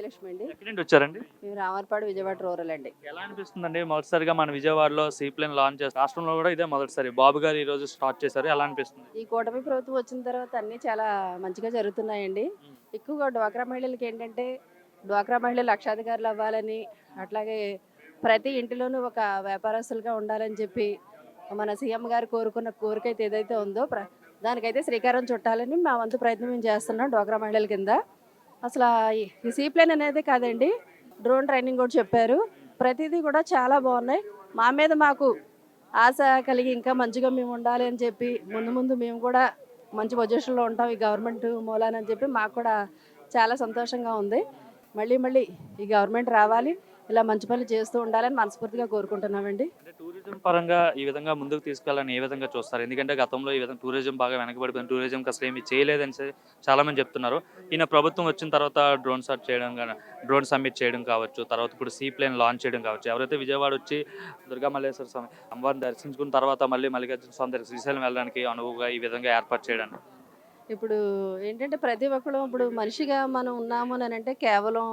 విజయలక్ష్మి అండి. ఎక్కడి నుండి వచ్చారండి? మేము రామర్పాడు విజయవాడ రూరల్ అండి. ఎలా అనిపిస్తుందండి మొదటిసారిగా మన విజయవాడలో సీప్లేన్ లాంచ్ చేస్తారు? రాష్ట్రంలో కూడా ఇదే మొదటిసారి బాబు గారు ఈ రోజు స్టార్ట్ చేశారు. ఎలా అనిపిస్తుంది? ఈ కూటమి ప్రభుత్వం వచ్చిన తర్వాత అన్నీ చాలా మంచిగా జరుగుతున్నాయండి. ఎక్కువగా డ్వాక్రా మహిళలకి ఏంటంటే డ్వాక్రా మహిళలు లక్షాధికారులు అవ్వాలని, అట్లాగే ప్రతి ఇంటిలోనూ ఒక వ్యాపారస్తులుగా ఉండాలని చెప్పి మన సీఎం గారు కోరుకున్న కోరిక అయితే ఏదైతే ఉందో దానికైతే శ్రీకారం చుట్టాలని మా వంతు ప్రయత్నం మేము చేస్తున్నాం డ్వాక్రా మహిళల కింద. అసలు ఈ సీప్లేన్ అనేది కాదండి, డ్రోన్ ట్రైనింగ్ కూడా చెప్పారు. ప్రతిదీ కూడా చాలా బాగున్నాయి. మా మీద మాకు ఆశ కలిగి ఇంకా మంచిగా మేము ఉండాలి అని చెప్పి ముందు ముందు మేము కూడా మంచి పొజిషన్లో ఉంటాం ఈ గవర్నమెంట్ మూలానని చెప్పి మాకు కూడా చాలా సంతోషంగా ఉంది. మళ్ళీ మళ్ళీ ఈ గవర్నమెంట్ రావాలి, ఇలా మంచి పనులు చేస్తూ ఉండాలని మనస్ఫూర్తిగా కోరుకుంటున్నామండి. అంటే టూరిజం పరంగా ఈ విధంగా ముందుకు తీసుకెళ్ళాలని ఏ విధంగా చూస్తారు? ఎందుకంటే గతంలో ఈ విధంగా టూరిజం బాగా వెనకబడిపోయింది. టూరిజంకి అసలు ఏమీ చేయలేదని చాలా మంది చెప్తున్నారు. ఈయన ప్రభుత్వం వచ్చిన తర్వాత డ్రోన్ షాట్ చేయడం కానీ, డ్రోన్ సబ్మిట్ చేయడం కావచ్చు, తర్వాత ఇప్పుడు సీప్లేన్ లాంచ్ చేయడం కావచ్చు. ఎవరైతే విజయవాడ వచ్చి దుర్గా మల్లేశ్వర స్వామి అమ్మవారిని దర్శించుకున్న తర్వాత మళ్ళీ మల్లికార్జున స్వామి దగ్గర శ్రీశైలం వెళ్ళడానికి అనువుగా ఈ విధంగా ఏర్పాటు చేయడానికి ఇప్పుడు ఏంటంటే ప్రతి ఒక్కరు ఇప్పుడు మనిషిగా మనం ఉన్నాము అని అంటే కేవలం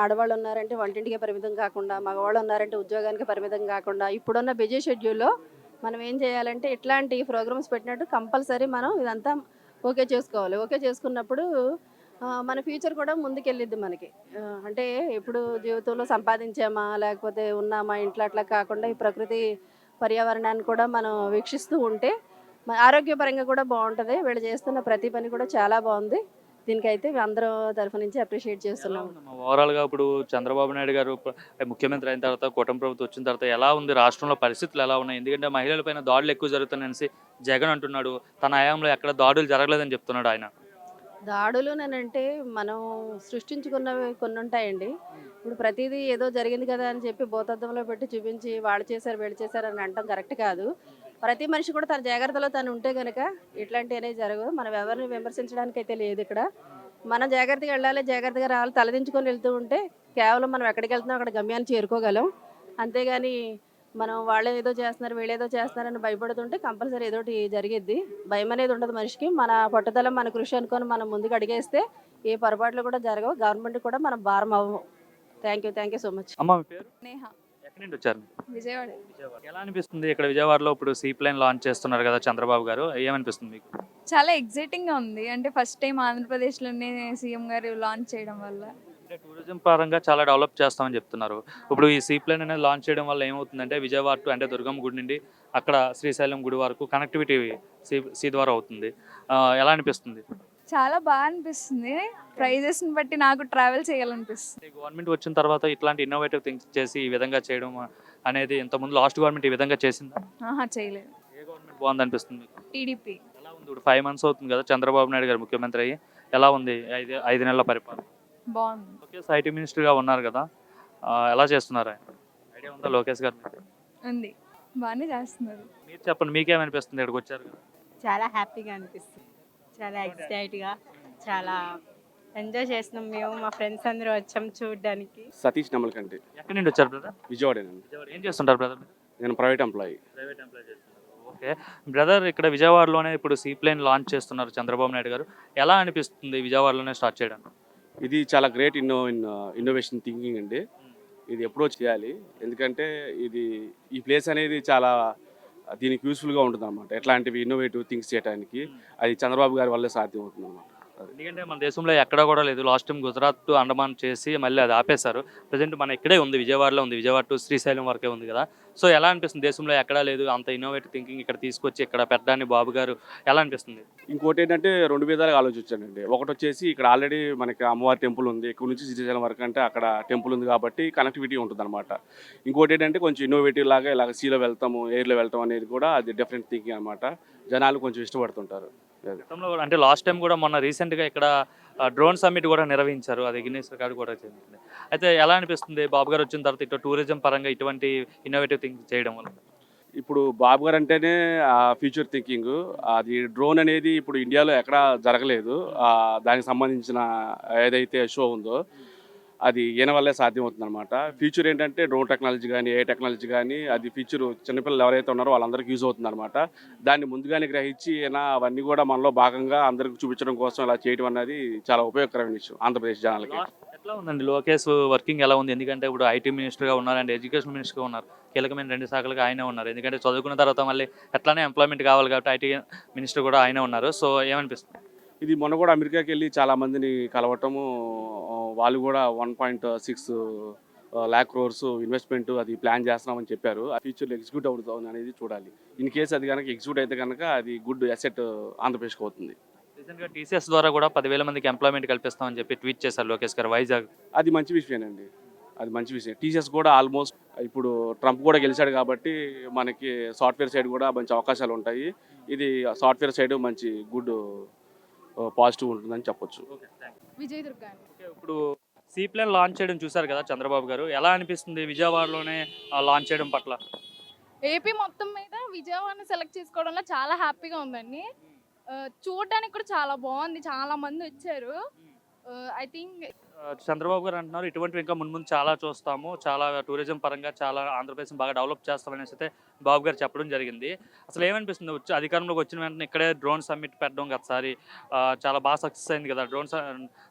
ఆడవాళ్ళు ఉన్నారంటే వంటింటికి పరిమితం కాకుండా, మగవాళ్ళు ఉన్నారంటే ఉద్యోగానికి పరిమితం కాకుండా, ఇప్పుడున్న బిజీ షెడ్యూల్లో మనం ఏం చేయాలంటే ఇట్లాంటి ప్రోగ్రామ్స్ పెట్టినట్టు కంపల్సరీ మనం ఇదంతా ఓకే చేసుకోవాలి. ఓకే చేసుకున్నప్పుడు మన ఫ్యూచర్ కూడా ముందుకెళ్ళిద్ది మనకి. అంటే ఇప్పుడు జీవితంలో సంపాదించామా లేకపోతే ఉన్నామా ఇంట్లో అట్లా కాకుండా ఈ ప్రకృతి పర్యావరణాన్ని కూడా మనం వీక్షిస్తూ ఉంటే ఆరోగ్యపరంగా కూడా బాగుంటుంది. వీళ్ళు చేస్తున్న ప్రతి పని కూడా చాలా బాగుంది. దీనికైతే అందరూ తరఫు నుంచి అప్రిషియేట్ చేస్తున్నాం. ఓవరాల్గా ఇప్పుడు చంద్రబాబు నాయుడు గారు ముఖ్యమంత్రి అయిన తర్వాత కూటమి ప్రభుత్వం వచ్చిన తర్వాత ఎలా ఉంది రాష్ట్రంలో పరిస్థితులు ఎలా ఉన్నాయి? ఎందుకంటే మహిళల పైన దాడులు ఎక్కువ జరుగుతున్నాయని జగన్ అంటున్నాడు. తన హయాంలో ఎక్కడ దాడులు జరగలేదని చెప్తున్నాడు ఆయన. దాడులు అంటే మనం సృష్టించుకున్నవి కొన్ని ఉంటాయండి. ఇప్పుడు ప్రతిదీ ఏదో జరిగింది కదా అని చెప్పి భూతద్దంలో పెట్టి చూపించి వాళ్ళు చేశారు వీళ్ళు చేశారు అని అనడం కరెక్ట్ కాదు. ప్రతి మనిషి కూడా తన జాగ్రత్తలో తను ఉంటే కనుక ఇట్లాంటివి అనేవి జరగవు. మనం ఎవరిని విమర్శించడానికి అయితే లేదు ఇక్కడ. మనం జాగ్రత్తగా వెళ్ళాలి, జాగ్రత్తగా రావాలి. తలదించుకొని వెళ్తూ ఉంటే కేవలం మనం ఎక్కడికి వెళ్తున్నాం అక్కడ గమ్యాన్ని చేరుకోగలం. అంతేగాని మనం వాళ్ళే ఏదో చేస్తున్నారు వీళ్ళేదో చేస్తున్నారని భయపడుతుంటే కంపల్సరీ ఏదో ఒకటి జరిగిద్ది. భయం అనేది ఉండదు మనిషికి. మన పట్టుదల మన కృషి అనుకొని మనం ముందుకు అడిగేస్తే ఏ పొరపాట్లు కూడా జరగవు. గవర్నమెంట్ కూడా మనం భారం అవ్వము. Thank you so much. అమ్మ మీ పేరు? నేహ, ఎక్కడి నుండి వచ్చారు? విజయవాడ. ఎలా అనిపిస్తుంది ఇక్కడ విజయవాడలో ఇప్పుడు సీప్లేన్ లాంచ్ చేస్తున్నారు కదా చంద్రబాబు గారు, ఏమనిపిస్తుంది మీకు? చాలా ఎగ్జైటింగ్గా ఉంది. అంటే ఫస్ట్ టైం ఆంధ్రప్రదేశ్లోనే సీఎం గారు లాంచ్ చేయడం వల్ల. అంటే టూరిజం పరంగా చాలా డెవలప్ చేస్తామని చెప్తున్నారు. ఇప్పుడు ఈ సీప్లేన్ అనేది లాంచ్ చేయడం వల్ల ఏమవుతుందంటే విజయవాడ టు అంటే దుర్గమ్మ గుడి నుండి అక్కడ శ్రీశైలం గుడి వరకు కనెక్టివిటీ సీ ద్వారా అవుతుంది. ఎలా అనిపిస్తుంది? చాలా బాగా అనిపిస్తుంది. ప్రైజెస్ని బట్టి నాకు ట్రావెల్ చేయాలనిపిస్తుంది. గవర్నమెంట్ వచ్చిన తర్వాత ఇట్లాంటి ఇన్నోవేటివ్ థింగ్స్ చేసి ఈ విధంగా చేయడం అనేది ఇంతకుముందు లాస్ట్ గవర్నమెంట్ ఈ విధంగా చేసిందా? చేయలేదు. ఏ గవర్నమెంట్ బాగుంది అనిపిస్తుంది మీకు? టీడీపీ. ఎలా ఉంది ఇప్పుడు 5 months అవుతుంది కదా చంద్రబాబు నాయుడు గారు ముఖ్యమంత్రి అయ్యి? ఎలా ఉంది 5 నెలల పరిపాలన? బాగుంది. లోకేష్ ఐటీ మినిస్టర్గా ఉన్నారు కదా, ఎలా చేస్తున్నారు ఆయన? ఐడియా ఉందా లోకేష్ గారు? ఉంది, బాగానే చేస్తున్నారు. మీరు చెప్పండి, మీకేమనిపిస్తుంది ఇక్కడికి వచ్చారు కదా? చాలా హ్యాపీగా అనిపిస్తుంది, చాలా ఎక్సైట్గా, చాలా ఎంజాయ్ చేస్తున్నాం. మేము మా ఫ్రెండ్స్ అందరూ వచ్చాం చూడడానికి. సతీష్ నమ్మలకంటి, ఎక్కడి నుండి వచ్చారు బ్రదర్? విజయవాడేనండి. విజయవాడ. ఏం చేస్తుంటారు బ్రదర్? నేను ప్రైవేట్ ఎంప్లాయీ. ప్రైవేట్ ఎంప్లాయ్ చేస్తున్నారు. ఓకే బ్రదర్, ఇక్కడ విజయవాడలోనే ఇప్పుడు సీప్లేన్ లాంచ్ చేస్తున్నారు చంద్రబాబు నాయుడు గారు. ఎలా అనిపిస్తుంది విజయవాడలోనే స్టార్ట్ చేయడానికి? ఇది చాలా గ్రేట్ ఇన్నోవేషన్ థింకింగ్ అండి. ఇది ఎప్పుడో చేయాలి, ఎందుకంటే ఈ ప్లేస్ అనేది చాలా దీనికి యూస్ఫుల్గా ఉంటుంది అనమాట. ఎట్లాంటివి ఇన్నోవేటివ్ థింగ్స్ చేయడానికి అది చంద్రబాబు గారి వల్లే సాధ్యం అవుతుంది అనమాట. ఎందుకంటే మన దేశంలో ఎక్కడా కూడా లేదు. Last time Gujarat to Andaman చేసి మళ్ళీ అది ఆపేశారు. ప్రజెంట్ మన ఇక్కడే ఉంది, విజయవాడలో ఉంది. విజయవాడ టు శ్రీశైలం వరకే ఉంది కదా. సో ఎలా అనిపిస్తుంది? దేశంలో ఎక్కడా లేదు అంత ఇన్నోవేటివ్ థింకింగ్ ఇక్కడ తీసుకొచ్చి ఇక్కడ పెట్టడాన్ని బాబు గారు ఎలా అనిపిస్తుంది? ఇంకోటి ఏంటంటే 2 విధాలుగా ఆలోచించానండి. ఒకటి వచ్చేసి ఇక్కడ ఆల్రెడీ మనకి అమ్మవారి టెంపుల్ ఉంది, ఇక్కడ నుంచి శ్రీశైలం వరకు అంటే అక్కడ టెంపుల్ ఉంది కాబట్టి కనెక్టివిటీ ఉంటుంది అనమాట. ఇంకోటి ఏంటంటే కొంచెం ఇన్నోవేటివ్ లాగా ఇలాగ సీలో వెళ్తాము, ఎయిర్లో వెళ్తాం అనేది కూడా అది డిఫరెంట్ థింకింగ్ అనమాట. జనాలు కొంచెం ఇష్టపడుతుంటారు. గతంలో అంటే లాస్ట్ టైం కూడా మొన్న రీసెంట్గా ఇక్కడ డ్రోన్ సమ్మిట్ కూడా నిర్వహించారు, అది గిన్నెస్ రికార్డు కూడా చెందింది. అయితే ఎలా అనిపిస్తుంది బాబు గారు వచ్చిన తర్వాత ఇటు టూరిజం పరంగా ఇటువంటి ఇన్నోవేటివ్ థింగ్ చేయడం వల్ల? ఇప్పుడు బాబు గారు అంటేనే ఫ్యూచర్ థింకింగ్. అది డ్రోన్ అనేది ఇప్పుడు ఇండియాలో ఎక్కడా జరగలేదు. దానికి సంబంధించిన ఏదైతే షో ఉందో అది ఈయన వల్లే సాధ్యమవుతుంది అనమాట. ఫ్యూచర్ ఏంటంటే డ్రోన్ టెక్నాలజీ కానీ ఏ టెక్నాలజీ కానీ అది ఫ్యూచర్ చిన్నపిల్లలు ఎవరైతే ఉన్నారో వాళ్ళందరికీ యూజ్ అవుతుంది అనమాట. దాన్ని ముందుగానే గ్రహించి ఈయన అవన్నీ కూడా మనలో భాగంగా అందరికి చూపించడం కోసం ఇలా చేయడం అనేది చాలా ఉపయోగకరమైన విషయం ఆంధ్రప్రదేశ్ జనాలకి. ఎట్లా ఉందండి లోకేష్ వర్కింగ్ ఎలా ఉంది? ఎందుకంటే ఇప్పుడు ఐటీ మినిస్టర్గా ఉన్నారు అండ్ ఎడ్యుకేషన్ మినిస్టర్గా ఉన్నారు. కీలకమైన 2 శాఖలకు ఆయనే ఉన్నారు. ఎందుకంటే చదువుకున్న తర్వాత మళ్ళీ ఎట్లానే ఎంప్లాయ్మెంట్ కావాలి కాబట్టి ఐటీ మినిస్టర్ కూడా ఆయనే ఉన్నారు. సో ఏమనిపిస్తుంది? ఇది మొన్న కూడా అమెరికాకి వెళ్ళి చాలా మందిని కలవటము, వాళ్ళు కూడా 1.6 lakh crores ఇన్వెస్ట్మెంట్ అది ప్లాన్ చేస్తున్నామని చెప్పారు. ఆ ఫ్యూచర్లో ఎగ్జిక్యూట్ అవుతుంది అనేది చూడాలి. ఇన్ కేసు అది కనుక ఎగ్జిక్యూట్ అయితే కనుక అది గుడ్ అసెట్ ఆంధ్రప్రదేశ్కి అవుతుంది. రీసెంట్గా టీసీఎస్ ద్వారా కూడా 10,000 మందికి ఎంప్లాయ్మెంట్ కల్పిస్తామని చెప్పి ట్వీట్ చేశారు లోకేష్ గారు వైజాగ్. అది మంచి విషయమేనండి. అది మంచి విషయం. టీసీఎస్ కూడా ఆల్మోస్ట్ ఇప్పుడు ట్రంప్ కూడా గెలిచాడు కాబట్టి మనకి సాఫ్ట్వేర్ సైడ్ కూడా మంచి అవకాశాలు ఉంటాయి. ఇది సాఫ్ట్వేర్ సైడ్ మంచి గుడ్ పాజిటివ్ ఉంటుందని చెప్పొచ్చు. Okay, thank you. Vijay Durga okay, ఇప్పుడు సీ ప్లేన్ లాంచ్ చేయడం చూశారు కదా చంద్రబాబు గారు, ఎలా అనిపిస్తుంది విజయవాడలోనే లాంచ్ చేయడం పట్ల? ఏపీ మొత్తం మీద విజయవాడని సెలెక్ట్ చేసుకోవడంలో చాలా హ్యాపీగా ఉందండి. చూడడానికి కూడా చాలా బాగుంది, చాలా మంది వచ్చారు. ఐ థింక్ చంద్రబాబు గారు అంటున్నారు ఇటువంటివి ఇంకా ముందు చాలా చూస్తాము, చాలా టూరిజం పరంగా చాలా ఆంధ్రప్రదేశ్ బాగా డెవలప్ చేస్తామనేసి అయితే బాబు గారు చెప్పడం జరిగింది. అసలు ఏమనిపిస్తుంది వచ్చి అధికారంలోకి వచ్చిన వెంటనే ఇక్కడే డ్రోన్ సమ్మిట్ పెట్టడం గతసారి చాలా బాగా సక్సెస్ అయింది కదా డ్రోన్స్.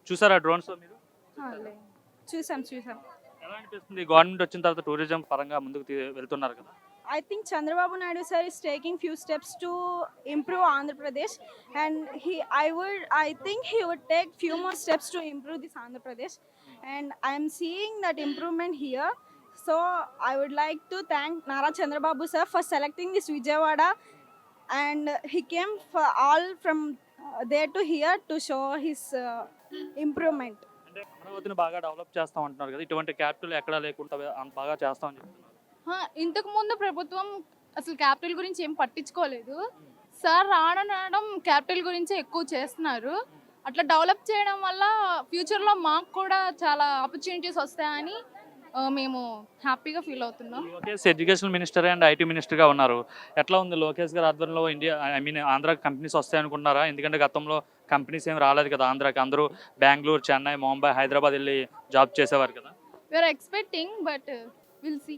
చూసారా డ్రోన్స్ మీరు? చూసాం ఎలా అనిపిస్తుంది గవర్నమెంట్ వచ్చిన తర్వాత టూరిజం పరంగా ముందుకు వెళ్తున్నారు కదా? I think Chandrababu Naidu sir is taking few steps to improve Andhra Pradesh, and I think he would take few more steps to improve this Andhra Pradesh, and I am seeing that improvement here. So I would like to thank Nara Chandrababu sir for selecting this Vijayawada, and he came for all from there to here to show his improvement. అంటే అమరావతిని బాగా develop చేస్తాం అంటున్నారు కదా, ఇటువంటి capital ఎక్కడా లేకుండా అంత బాగా చేస్తామని చెప్తున్నారు. ఇంతకు ముందు ప్రభుత్వం అసలు క్యాపిటల్ గురించి ఏం పట్టించుకోలేదు. సార్ రావడం క్యాపిటల్ గురించి ఎక్కువ చేస్తున్నారు. అట్లా డెవలప్ చేయడం వల్ల ఫ్యూచర్లో మాకు కూడా చాలా ఆపర్చునిటీస్ వస్తాయని మేము హ్యాపీగా ఫీల్ అవుతున్నాం. Lokesh education minister and IT మినిస్టర్గా ఉన్నారు. ఎట్లా ఉంది లోకేష్ గారి ఆధ్వర్యంలో ఆంధ్రాకి కంపెనీస్ వస్తాయి అనుకుంటున్నారా? ఎందుకంటే గతంలో కంపెనీస్ ఏం రాలేదు కదా ఆంధ్రాకి, అందరూ బెంగళూరు, చెన్నై, ముంబై, హైదరాబాద్ వెళ్ళి జాబ్ చేసేవారు కదా. We're expecting but will see.